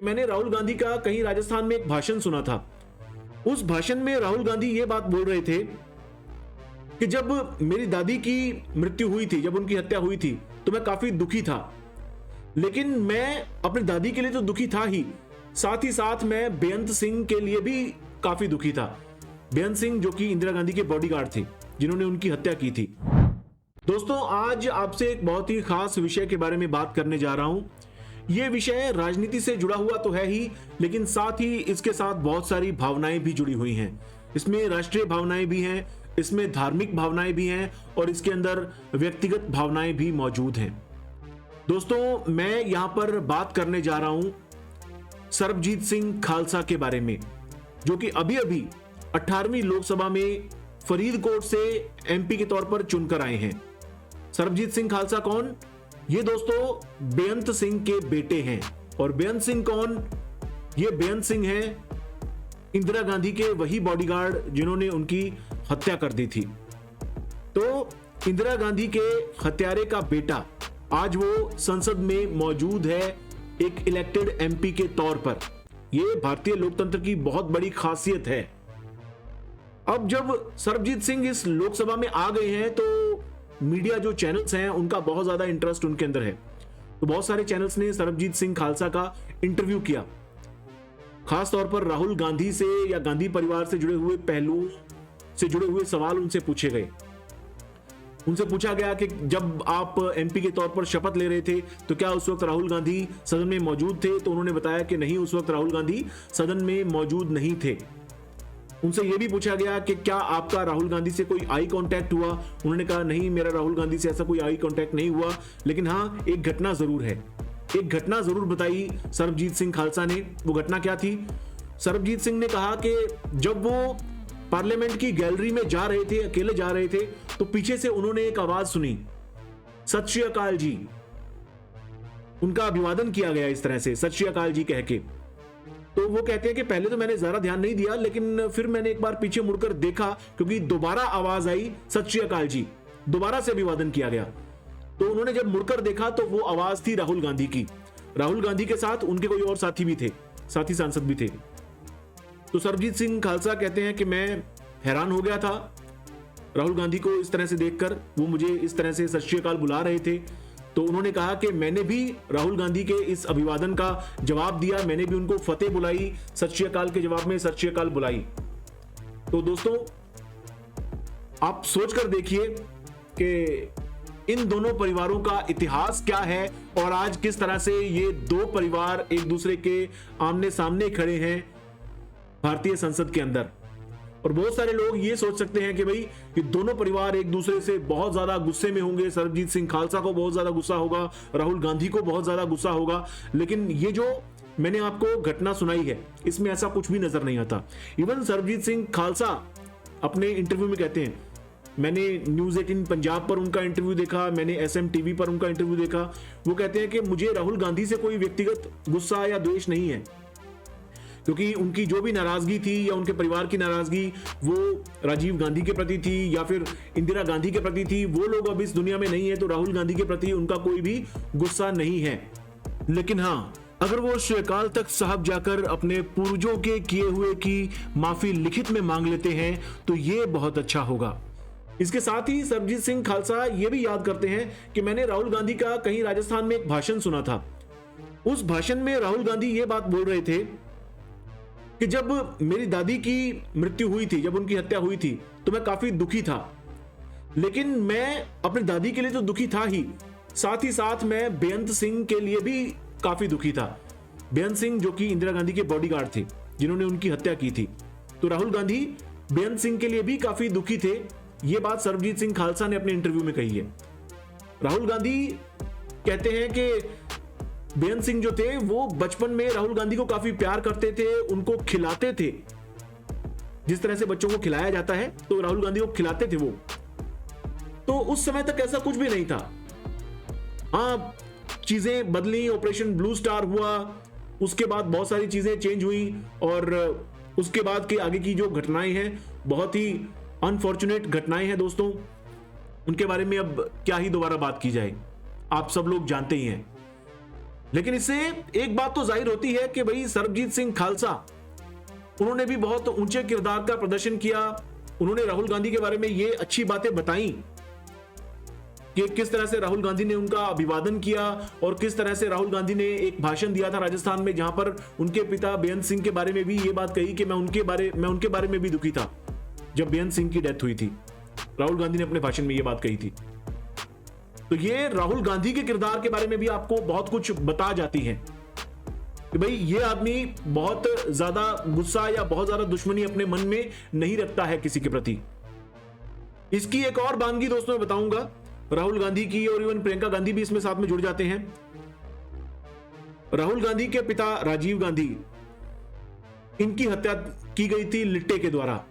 मैंने राहुल गांधी का कहीं राजस्थान में एक भाषण सुना था। उस भाषण में राहुल गांधी ये बात बोल रहे थे कि जब मेरी दादी की मृत्यु हुई थी, जब उनकी हत्या हुई थी, तो मैं काफी दुखी था। लेकिन मैं अपनी दादी के लिए तो दुखी था ही साथ मैं बेअंत सिंह के लिए भी काफी दुखी था। बेअंत सिंह जो कि इंदिरा गांधी के बॉडीगार्ड थे, जिन्होंने उनकी हत्या की थी। दोस्तों, आज आपसे एक बहुत ही खास विषय के बारे में बात करने जा रहा हूं। यह विषय राजनीति से जुड़ा हुआ तो है ही, लेकिन साथ ही इसके साथ बहुत सारी भावनाएं भी जुड़ी हुई हैं। इसमें राष्ट्रीय भावनाएं भी हैं, इसमें धार्मिक भावनाएं भी हैं और इसके अंदर व्यक्तिगत भावनाएं भी मौजूद हैं। दोस्तों, मैं यहां पर बात करने जा रहा हूं सरबजीत सिंह खालसा के बारे में, जो कि अभी अभी 18वीं लोकसभा में फरीदकोट से एमपी के तौर पर चुनकर आए हैं। सरबजीत सिंह खालसा कौन? ये दोस्तों बेअंत सिंह के बेटे हैं। और बेअंत सिंह कौन? ये बेअंत सिंह हैं इंदिरा गांधी के वही बॉडीगार्ड जिन्होंने उनकी हत्या कर दी थी। तो इंदिरा गांधी के हत्यारे का बेटा आज वो संसद में मौजूद है एक इलेक्टेड एमपी के तौर पर। यह भारतीय लोकतंत्र की बहुत बड़ी खासियत है। अब जब सरबजीत सिंह इस लोकसभा में आ गए हैं तो मीडिया जो चैनल्स हैं उनका बहुत ज्यादा इंटरेस्ट उनके अंदर है। तो बहुत सारे चैनल्स ने सरबजीत सिंह खालसा का इंटरव्यू किया, खास तौर पर राहुल गांधी से या गांधी परिवार से जुड़े हुए पहलुओं से जुड़े हुए सवाल उनसे पूछे गए। उनसे पूछा गया कि जब आप एमपी के तौर पर शपथ ले रहे थे तो क्या उस वक्त राहुल गांधी सदन में मौजूद थे? तो उन्होंने बताया कि नहीं, उस वक्त राहुल गांधी सदन में मौजूद नहीं थे। उनसे यह भी पूछा गया कि क्या आपका राहुल गांधी से कोई आई कांटेक्ट हुआ? उन्होंने कहा नहीं, मेरा राहुल गांधी से ऐसा कोई आई कांटेक्ट नहीं हुआ, लेकिन हाँ, एक घटना जरूर है। एक घटना जरूर बताई सरबजीत सिंह खालसा ने। वो घटना क्या थी? सरबजीत सिंह ने कहा कि जब वो पार्लियामेंट की गैलरी में जा रहे थे, अकेले जा रहे थे, तो पीछे से उन्होंने एक आवाज सुनी, सत श्री अकाल जी। उनका अभिवादन किया गया इस तरह से, सत श्री अकाल जी कह के। तो वो कहते हैं कि पहले तो मैंने ज्यादा ध्यान नहीं दिया, लेकिन फिर मैंने एक बार पीछे मुड़कर देखा क्योंकि दोबारा आवाज आई, सत श्री अकाल जी। दोबारा से अभिवादन किया गया। तो उन्होंने जब मुड़कर देखा तो वो आवाज थी राहुल गांधी की। राहुल गांधी के साथ उनके कोई और साथी भी थे, साथी सांसद भी थे। तो सरबजीत सिंह खालसा कहते हैं कि मैं हैरान हो गया था राहुल गांधी को इस तरह से देखकर। वो मुझे इस तरह से सत श्री अकाल बुला रहे थे। तो उन्होंने कहा कि मैंने भी राहुल गांधी के इस अभिवादन का जवाब दिया, मैंने भी उनको फतेह बुलाई, सत श्री अकाल के जवाब में सत श्री अकाल बुलाई। तो दोस्तों, आप सोचकर देखिए कि इन दोनों परिवारों का इतिहास क्या है और आज किस तरह से ये दो परिवार एक दूसरे के आमने सामने खड़े हैं भारतीय संसद के अंदर। और बहुत सारे लोग ये सोच सकते हैं कि भाई ये दोनों परिवार एक दूसरे से बहुत ज्यादा गुस्से में होंगे, सरबजीत सिंह खालसा को बहुत ज्यादा गुस्सा होगा, राहुल गांधी को बहुत ज्यादा गुस्सा होगा। लेकिन ये जो मैंने आपको घटना सुनाई है, इसमें ऐसा कुछ भी नजर नहीं आता। इवन सरबजीत सिंह खालसा अपने इंटरव्यू में कहते हैं, मैंने न्यूज 18 पंजाब पर उनका इंटरव्यू देखा, मैंने SM TV पर उनका इंटरव्यू देखा। वो कहते हैं कि मुझे राहुल गांधी से कोई व्यक्तिगत गुस्सा या द्वेष नहीं है, क्योंकि उनकी जो भी नाराजगी थी या उनके परिवार की नाराजगी वो राजीव गांधी के प्रति थी या फिर इंदिरा गांधी के प्रति थी। वो लोग अब इस दुनिया में नहीं है, तो राहुल गांधी के प्रति उनका कोई भी गुस्सा नहीं है। लेकिन हाँ, अगर वो श्री अकाल तख्त साहब जाकर अपने पूर्वजों के किए हुए की माफी लिखित में मांग लेते हैं तो ये बहुत अच्छा होगा। इसके साथ ही सरबजीत सिंह खालसा ये भी याद करते हैं कि मैंने राहुल गांधी का कहीं राजस्थान में एक भाषण सुना था। उस भाषण में राहुल गांधी ये बात बोल रहे थे कि जब मेरी दादी की मृत्यु हुई थी, जब उनकी हत्या हुई थी, तो मैं काफी दुखी था। लेकिन मैं अपनी दादी के लिए तो दुखी था ही साथ मैं बेअंत सिंह के लिए भी काफी दुखी था। बेअंत सिंह जो कि इंदिरा गांधी के बॉडीगार्ड थे, जिन्होंने उनकी हत्या की थी। तो राहुल गांधी बेअंत सिंह के लिए भी काफी दुखी थे। यह बात सरबजीत सिंह खालसा ने अपने इंटरव्यू में कही है। राहुल गांधी कहते हैं कि बेअंत सिंह जो थे वो बचपन में राहुल गांधी को काफी प्यार करते थे, उनको खिलाते थे, जिस तरह से बच्चों को खिलाया जाता है, तो राहुल गांधी को खिलाते थे वो। तो उस समय तक ऐसा कुछ भी नहीं था। हाँ, चीजें बदली, ऑपरेशन ब्लू स्टार हुआ, उसके बाद बहुत सारी चीजें चेंज हुई और उसके बाद के आगे की जो घटनाएं हैं बहुत ही अनफॉर्चुनेट घटनाएं हैं दोस्तों। उनके बारे में अब क्या ही दोबारा बात की जाए, आप सब लोग जानते ही हैं। लेकिन इससे एक बात तो जाहिर होती है कि भाई सरबजीत सिंह खालसा, उन्होंने भी बहुत ऊंचे किरदार का प्रदर्शन किया। उन्होंने राहुल गांधी के बारे में ये अच्छी बातें बताई कि किस तरह से राहुल गांधी ने उनका अभिवादन किया और किस तरह से राहुल गांधी ने एक भाषण दिया था राजस्थान में, जहां पर उनके पिता बेअंत सिंह के बारे में भी ये बात कही कि मैं उनके बारे में भी दुखी था जब बेअंत सिंह की डेथ हुई थी। राहुल गांधी ने अपने भाषण में ये बात कही थी। तो ये राहुल गांधी के किरदार के बारे में भी आपको बहुत कुछ बता जाती है कि भाई ये आदमी बहुत ज्यादा गुस्सा या बहुत ज्यादा दुश्मनी अपने मन में नहीं रखता है किसी के प्रति। इसकी एक और बानगी दोस्तों मैं बताऊंगा राहुल गांधी की, और इवन प्रियंका गांधी भी इसमें साथ में जुड़ जाते हैं। राहुल गांधी के पिता राजीव गांधी, इनकी हत्या की गई थी लिट्टे के द्वारा,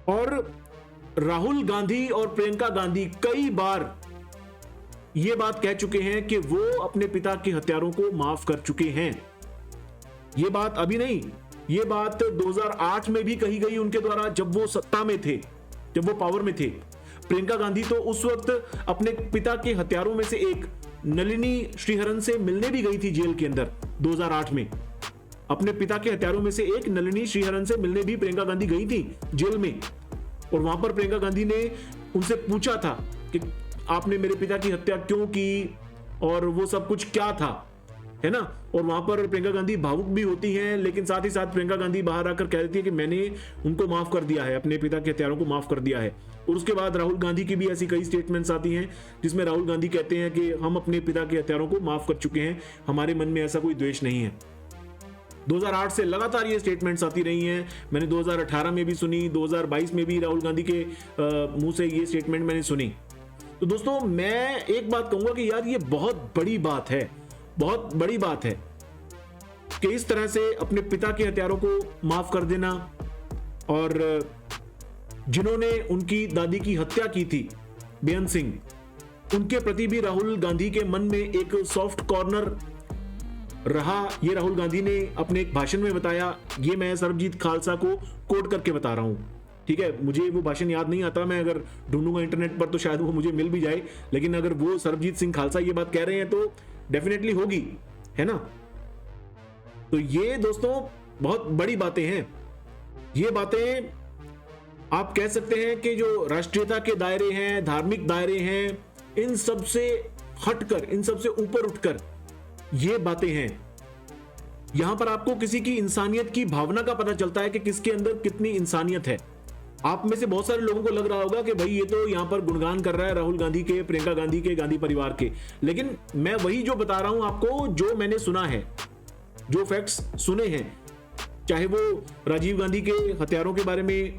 और राहुल गांधी और प्रियंका गांधी कई बार यह बात कह चुके हैं कि वो अपने पिता के हत्यारों को माफ कर चुके हैं। यह बात अभी नहीं, यह बात 2008 में भी कही गई उनके द्वारा, जब वो सत्ता में थे, जब वो पावर में थे। प्रियंका गांधी तो उस वक्त अपने पिता के हत्यारों में से एक नलिनी श्रीहरन से मिलने भी गई थी जेल के अंदर 2008 में। अपने पिता के हत्यारों में से एक नलिनी श्रीहरन से मिलने भी प्रियंका गांधी गई थी जेल में, और वहां पर प्रियंका गांधी ने उनसे पूछा था कि आपने मेरे पिता की हत्या क्यों की और वो सब कुछ क्या था, है ना। और वहां पर प्रियंका गांधी भावुक भी होती हैं, लेकिन साथ ही साथ प्रियंका गांधी बाहर आकर कह देती है कि मैंने उनको माफ कर दिया है, अपने पिता के हत्यारों को माफ कर दिया है। और उसके बाद राहुल गांधी की भी ऐसी कई स्टेटमेंट्स आती हैं जिसमें राहुल गांधी कहते हैं कि हम अपने पिता के हत्यारों को माफ कर चुके हैं, हमारे मन में ऐसा कोई द्वेष नहीं है। 2008 से लगातार ये स्टेटमेंट्स आती रही हैं। मैंने 2018 में भी सुनी, 2022 में भी राहुल गांधी के मुंह से ये स्टेटमेंट मैंने सुनी। तो दोस्तों मैं एक बात कहूंगा कि यार ये बहुत बड़ी बात है, बहुत बड़ी बात है कि इस तरह से अपने पिता के हत्यारों को माफ कर देना, और जिन्होंने उनकी दादी की हत्या की थी बेअंत सिंह, उनके प्रति भी राहुल गांधी के मन में एक सॉफ्ट कॉर्नर रहा। ये राहुल गांधी ने अपने एक भाषण में बताया। ये मैं सरबजीत खालसा को कोट करके बता रहा हूं, ठीक है। मुझे वो भाषण याद नहीं आता, मैं अगर ढूंढूंगा इंटरनेट पर तो शायद वो मुझे मिल भी जाए, लेकिन अगर वो सरबजीत सिंह खालसा ये बात कह रहे हैं तो डेफिनेटली होगी, है ना। तो ये दोस्तों बहुत बड़ी बातें हैं। ये बातें आप कह सकते हैं कि जो राष्ट्रीयता के दायरे हैं, धार्मिक दायरे हैं, इन सब से हटकर, इन सब से ऊपर उठकर ये बातें हैं। यहां पर आपको किसी की इंसानियत की भावना का पता चलता है कि किसके अंदर कितनी इंसानियत है। आप में से बहुत सारे लोगों को लग रहा होगा कि भाई ये तो यहां पर गुणगान कर रहा है राहुल गांधी के, प्रियंका गांधी के, गांधी परिवार के, लेकिन मैं वही जो बता रहा हूं आपको, जो मैंने सुना है, जो फैक्ट्स सुने हैं, चाहे वो राजीव गांधी के हत्यारों के बारे में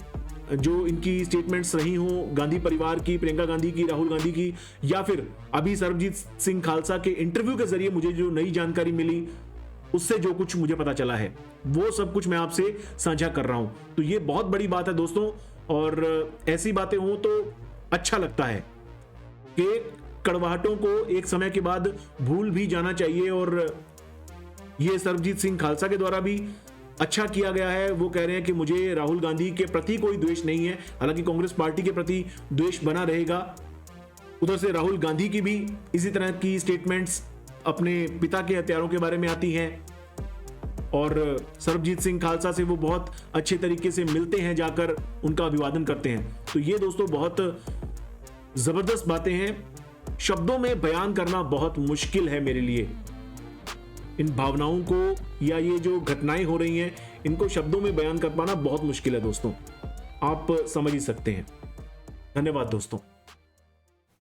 जो इनकी स्टेटमेंट्स रही हो, गांधी परिवार की, प्रियंका गांधी की, राहुल गांधी की, या फिर अभी सरबजीत सिंह खालसा के इंटरव्यू के जरिए मुझे जो नई जानकारी मिली, उससे जो कुछ मुझे पता चला है, वो सब कुछ मैं आपसे साझा कर रहा हूं। तो ये बहुत बड़ी बात है दोस्तों, और ऐसी बातें हो तो अच्छा लगता है कि कड़वाहटों को एक समय के बाद भूल भी जाना चाहिए। और ये सरबजीत सिंह खालसा के द्वारा भी अच्छा किया गया है। वो कह रहे हैं कि मुझे राहुल गांधी के प्रति कोई द्वेष नहीं है, हालांकि कांग्रेस पार्टी के प्रति द्वेष बना रहेगा। उधर से राहुल गांधी की भी इसी तरह की स्टेटमेंट्स अपने पिता के हत्यारों के बारे में आती हैं, और सरबजीत सिंह खालसा से वो बहुत अच्छे तरीके से मिलते हैं, जाकर उनका अभिवादन करते हैं। तो ये दोस्तों बहुत जबरदस्त बातें हैं, शब्दों में बयान करना बहुत मुश्किल है मेरे लिए। इन भावनाओं को या ये जो घटनाएं हो रही हैं, इनको शब्दों में बयान कर पाना बहुत मुश्किल है दोस्तों, आप समझ ही सकते हैं। धन्यवाद दोस्तों।